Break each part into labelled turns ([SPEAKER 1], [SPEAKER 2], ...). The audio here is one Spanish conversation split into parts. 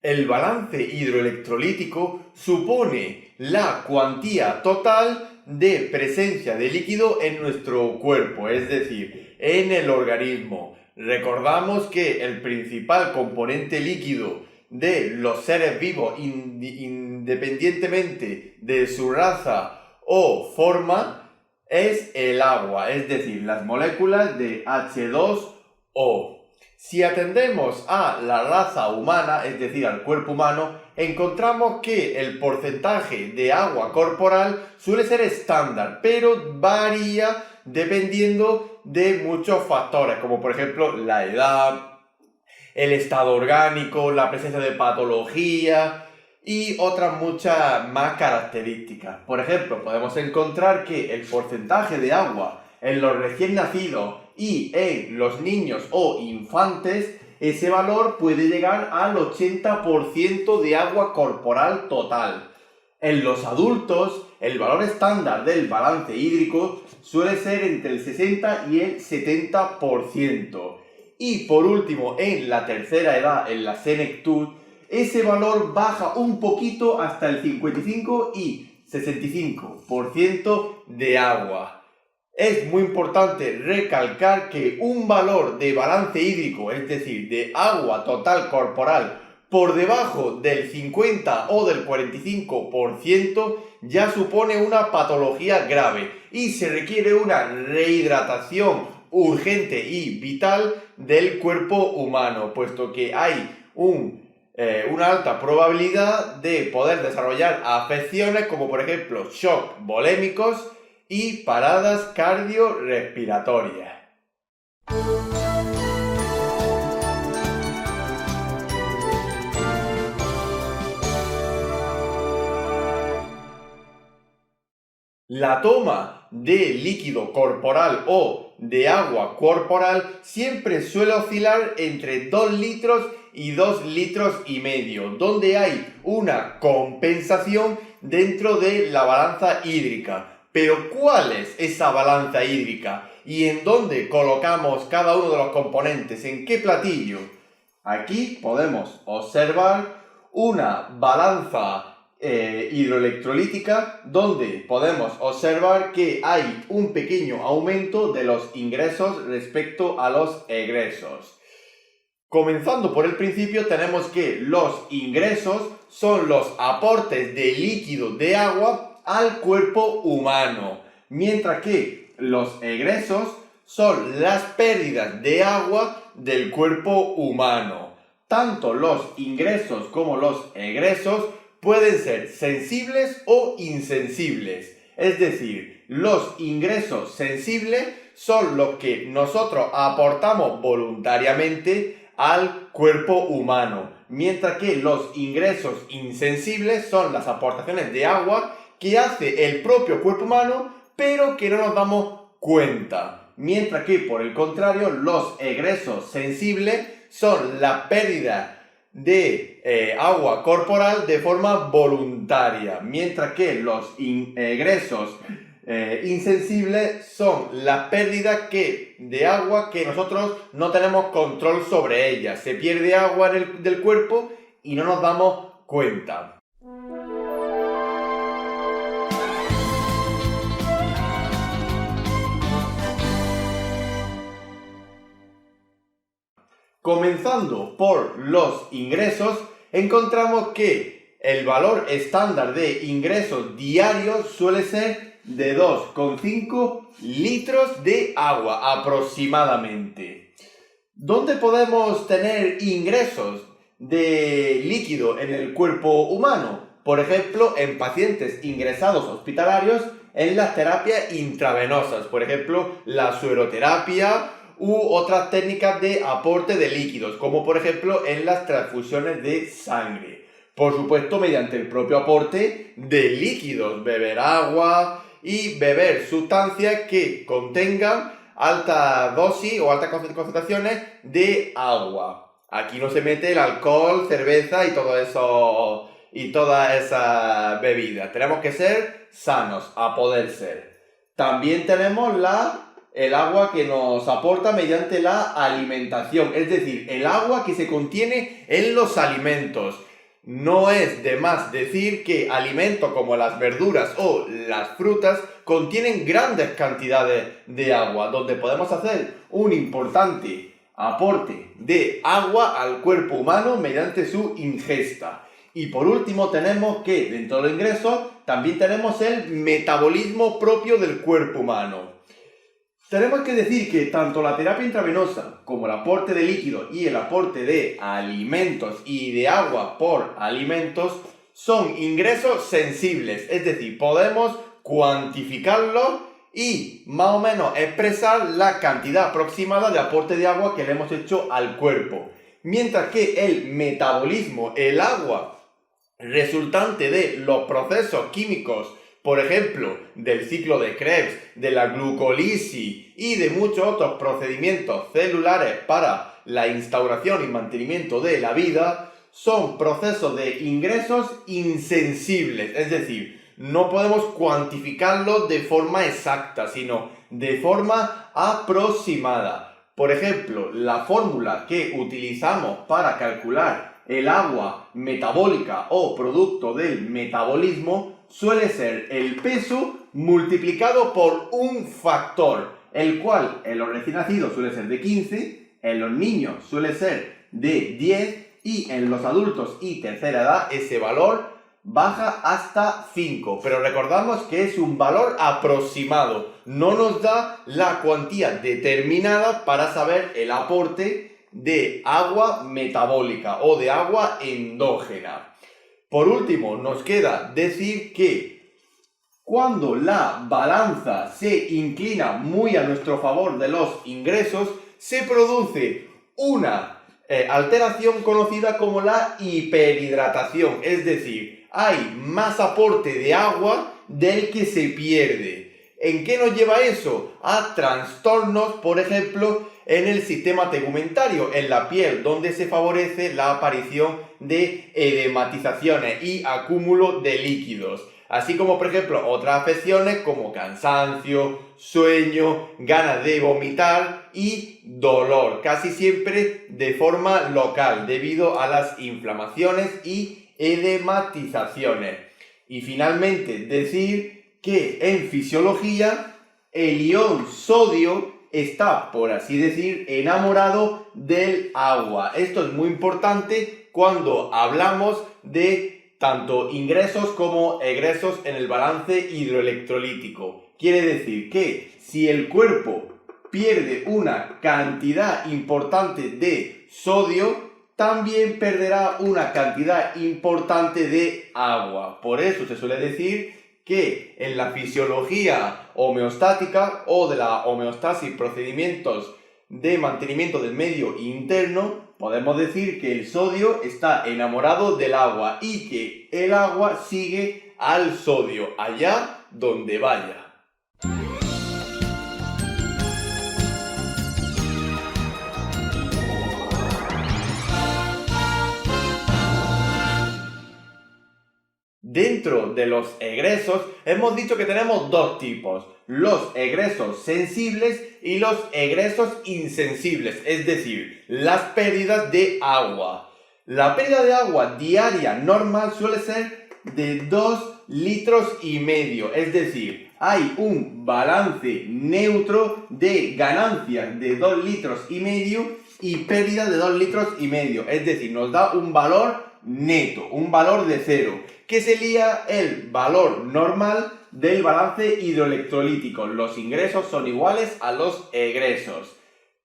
[SPEAKER 1] El balance hidroelectrolítico supone la cuantía total de presencia de líquido en nuestro cuerpo, es decir, en el organismo. Recordamos que el principal componente líquido de los seres vivos, independientemente de su raza o forma, es el agua, es decir, las moléculas de H2O. Si atendemos a la raza humana, es decir, al cuerpo humano, encontramos que el porcentaje de agua corporal suele ser estándar, pero varía dependiendo de muchos factores, como por ejemplo la edad, el estado orgánico, la presencia de patología y otras muchas más características. Por ejemplo, podemos encontrar que el porcentaje de agua en los recién nacidos y en los niños o infantes, ese valor puede llegar al 80% de agua corporal total. En los adultos, el valor estándar del balance hídrico suele ser entre el 60 y el 70%. Y por último, en la tercera edad, en la senectud, ese valor baja un poquito hasta el 55 y 65% de agua. Es muy importante recalcar que un valor de balance hídrico, es decir, de agua total corporal, por debajo del 50 o del 45% ya supone una patología grave y se requiere una rehidratación urgente y vital del cuerpo humano, puesto que hay una alta probabilidad de poder desarrollar afecciones como por ejemplo shock volémicos y paradas cardiorrespiratorias. La toma de líquido corporal o de agua corporal siempre suele oscilar entre 2 litros y 2 litros y medio, donde hay una compensación dentro de la balanza hídrica. Pero ¿cuál es esa balanza hídrica? ¿Y en dónde colocamos cada uno de los componentes? ¿En qué platillo? Aquí podemos observar una balanza hidroelectrolítica donde podemos observar que hay un pequeño aumento de los ingresos respecto a los egresos. Comenzando por el principio, tenemos que los ingresos son los aportes de líquido de agua al cuerpo humano, mientras que los egresos son las pérdidas de agua del cuerpo humano. Tanto los ingresos como los egresos pueden ser sensibles o insensibles. Es decir, los ingresos sensibles son los que nosotros aportamos voluntariamente al cuerpo humano, mientras que los ingresos insensibles son las aportaciones de agua que hace el propio cuerpo humano, pero que no nos damos cuenta. Mientras que, por el contrario, los egresos sensibles son la pérdida de agua corporal de forma voluntaria, mientras que los egresos insensibles son las pérdidas de agua que nosotros no tenemos control sobre ellas. Se pierde agua del cuerpo y no nos damos cuenta. Comenzando por los ingresos, encontramos que el valor estándar de ingresos diarios suele ser de 2,5 litros de agua aproximadamente. ¿Dónde podemos tener ingresos de líquido en el cuerpo humano? Por ejemplo, en pacientes ingresados hospitalarios en las terapias intravenosas, por ejemplo, la sueroterapia u otras técnicas de aporte de líquidos, como por ejemplo en las transfusiones de sangre. Por supuesto, mediante el propio aporte de líquidos, beber agua y beber sustancias que contengan alta dosis o altas concentraciones de agua. Aquí no se mete el alcohol, cerveza y todo eso y todas esas bebidas. Tenemos que ser sanos, a poder ser. También tenemos el agua que nos aporta mediante la alimentación, es decir, el agua que se contiene en los alimentos. No es de más decir que alimentos como las verduras o las frutas contienen grandes cantidades de agua, donde podemos hacer un importante aporte de agua al cuerpo humano mediante su ingesta. Y por último tenemos que dentro de los ingresos también tenemos el metabolismo propio del cuerpo humano. Tenemos que decir que tanto la terapia intravenosa como el aporte de líquido y el aporte de alimentos y de agua por alimentos son ingresos sensibles, es decir, podemos cuantificarlos y más o menos expresar la cantidad aproximada de aporte de agua que le hemos hecho al cuerpo. Mientras que el metabolismo, el agua resultante de los procesos químicos, por ejemplo, del ciclo de Krebs, de la glucólisis y de muchos otros procedimientos celulares para la instauración y mantenimiento de la vida, son procesos de ingresos insensibles, es decir, no podemos cuantificarlos de forma exacta, sino de forma aproximada. Por ejemplo, la fórmula que utilizamos para calcular el agua metabólica o producto del metabolismo suele ser el peso multiplicado por un factor, el cual en los recién nacidos suele ser de 15, en los niños suele ser de 10 y en los adultos y tercera edad ese valor baja hasta 5. Pero recordamos que es un valor aproximado, no nos da la cuantía determinada para saber el aporte de agua metabólica o de agua endógena. Por último, nos queda decir que cuando la balanza se inclina muy a nuestro favor de los ingresos, se produce una alteración conocida como la hiperhidratación, es decir, hay más aporte de agua del que se pierde. ¿En qué nos lleva eso? A trastornos, por ejemplo, en el sistema tegumentario, en la piel, donde se favorece la aparición de edematizaciones y acúmulo de líquidos. Así como, por ejemplo, otras afecciones como cansancio, sueño, ganas de vomitar y dolor, casi siempre de forma local, debido a las inflamaciones y edematizaciones. Y finalmente, decir que en fisiología el ion sodio está, por así decir, enamorado del agua. Esto es muy importante cuando hablamos de tanto ingresos como egresos en el balance hidroelectrolítico. Quiere decir que si el cuerpo pierde una cantidad importante de sodio, también perderá una cantidad importante de agua. Por eso se suele decir que en la fisiología homeostática o de la homeostasis, procedimientos de mantenimiento del medio interno, podemos decir que el sodio está enamorado del agua y que el agua sigue al sodio, allá donde vaya. Dentro de los egresos hemos dicho que tenemos dos tipos, los egresos sensibles y los egresos insensibles, es decir, las pérdidas de agua. La pérdida de agua diaria normal suele ser de 2,5 litros, es decir, hay un balance neutro de ganancias de 2,5 litros y pérdida de 2,5 litros, es decir, nos da un valor neto, un valor de cero, que sería el valor normal del balance hidroelectrolítico. Los ingresos son iguales a los egresos.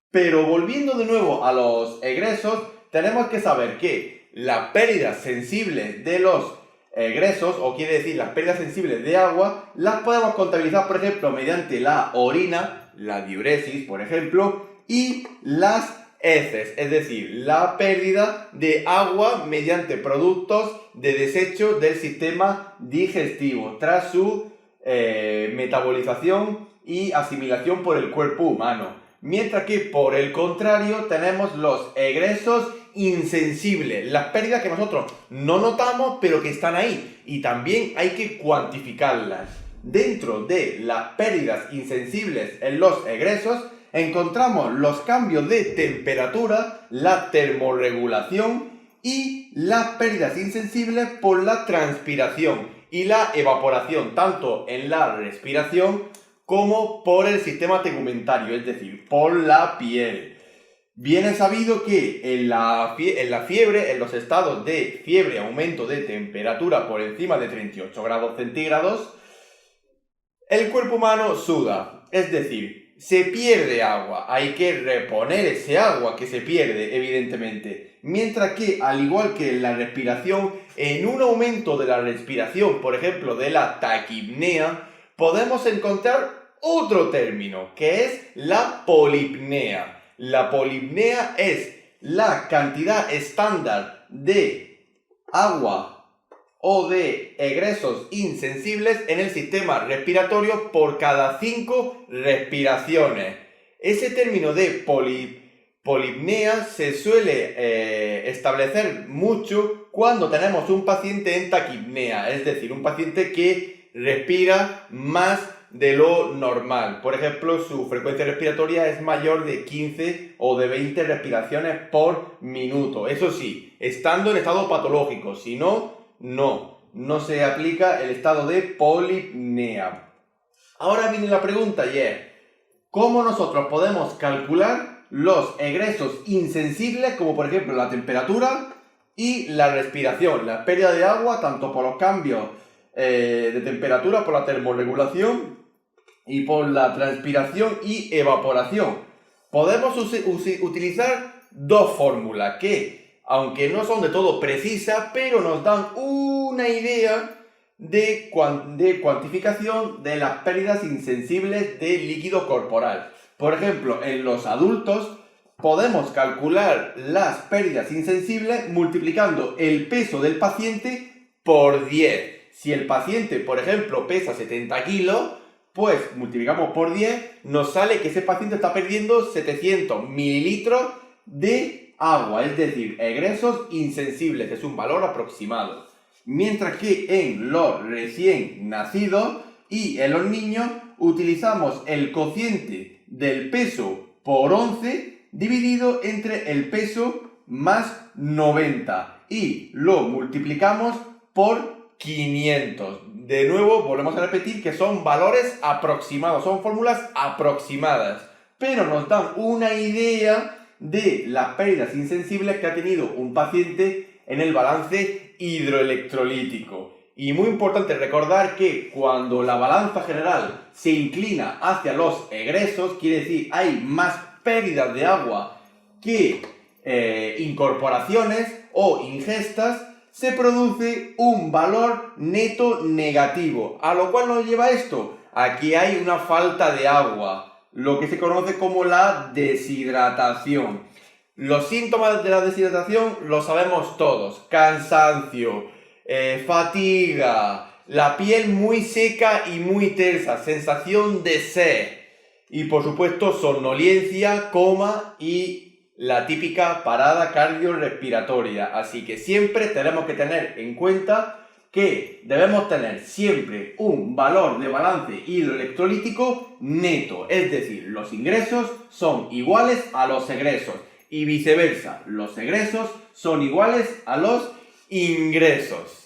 [SPEAKER 1] Pero volviendo de nuevo a los egresos, tenemos que saber que las pérdidas sensibles de los egresos, o quiere decir las pérdidas sensibles de agua, las podemos contabilizar, por ejemplo, mediante la orina, la diuresis, por ejemplo, y las heces, es decir, la pérdida de agua mediante productos de desecho del sistema digestivo tras su metabolización y asimilación por el cuerpo humano. Mientras que por el contrario tenemos los egresos insensibles, las pérdidas que nosotros no notamos pero que están ahí y también hay que cuantificarlas. dentro de las pérdidas insensibles en los egresos, encontramos los cambios de temperatura, la termorregulación y las pérdidas insensibles por la transpiración y la evaporación, tanto en la respiración como por el sistema tegumentario, es decir, por la piel. Bien es sabido que en la fiebre, en los estados de fiebre, aumento de temperatura por encima de 38 grados centígrados, el cuerpo humano suda, es decir, se pierde agua, hay que reponer ese agua que se pierde, evidentemente. Mientras que, al igual que en la respiración, en un aumento de la respiración, por ejemplo, de la taquipnea, podemos encontrar otro término, que es la polipnea. La polipnea es la cantidad estándar de agua o de egresos insensibles en el sistema respiratorio por cada 5 respiraciones. Ese término de polipnea se suele establecer mucho cuando tenemos un paciente en taquipnea, es decir, un paciente que respira más de lo normal. Por ejemplo, su frecuencia respiratoria es mayor de 15 o de 20 respiraciones por minuto. Eso sí, estando en estado patológico, si no, no se aplica el estado de polipnea. Ahora viene la pregunta y es, ¿cómo nosotros podemos calcular los egresos insensibles, como por ejemplo la temperatura y la respiración, la pérdida de agua, tanto por los cambios de temperatura, por la termorregulación y por la transpiración y evaporación? Podemos utilizar dos fórmulas que, aunque no son de todo precisas, pero nos dan una idea de cuantificación de las pérdidas insensibles de líquido corporal. Por ejemplo, en los adultos podemos calcular las pérdidas insensibles multiplicando el peso del paciente por 10. Si el paciente, por ejemplo, pesa 70 kilos, pues multiplicamos por 10, nos sale que ese paciente está perdiendo 700 mililitros de agua, es decir, egresos insensibles, es un valor aproximado. Mientras que en los recién nacidos y en los niños utilizamos el cociente del peso por 11 dividido entre el peso más 90 y lo multiplicamos por 500. De nuevo, volvemos a repetir que son valores aproximados, son fórmulas aproximadas, pero nos dan una idea de las pérdidas insensibles que ha tenido un paciente en el balance hidroelectrolítico. Y muy importante recordar que cuando la balanza general se inclina hacia los egresos, quiere decir hay más pérdidas de agua que incorporaciones o ingestas, se produce un valor neto negativo. ¿A lo cual nos lleva esto? Aquí hay una falta de agua, lo que se conoce como la deshidratación. Los síntomas de la deshidratación los sabemos todos: cansancio, fatiga, la piel muy seca y muy tersa, sensación de sed y por supuesto somnolencia, coma y la típica parada cardiorrespiratoria. Así que siempre tenemos que tener en cuenta que debemos tener siempre un valor de balance hidroelectrolítico neto, es decir, los ingresos son iguales a los egresos y viceversa, los egresos son iguales a los ingresos.